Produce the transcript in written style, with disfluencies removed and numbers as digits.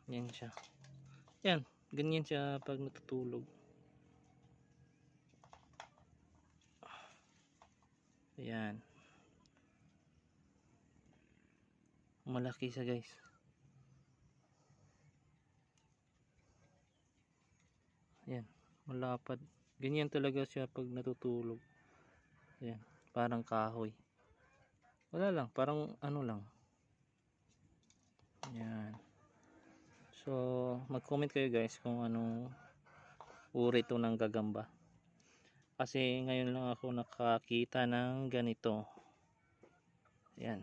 Yan siya. Yan, ganyan siya pag natutulog. Ayan. Malaki siya guys. Ayan, malapad. Ganyan talaga siya pag natutulog. Ayan, parang kahoy. Wala lang, parang ano lang. Ayan. So, mag-comment kayo guys kung anong uri ito ng gagamba. Kasi ngayon lang ako nakakita ng ganito. Ayan.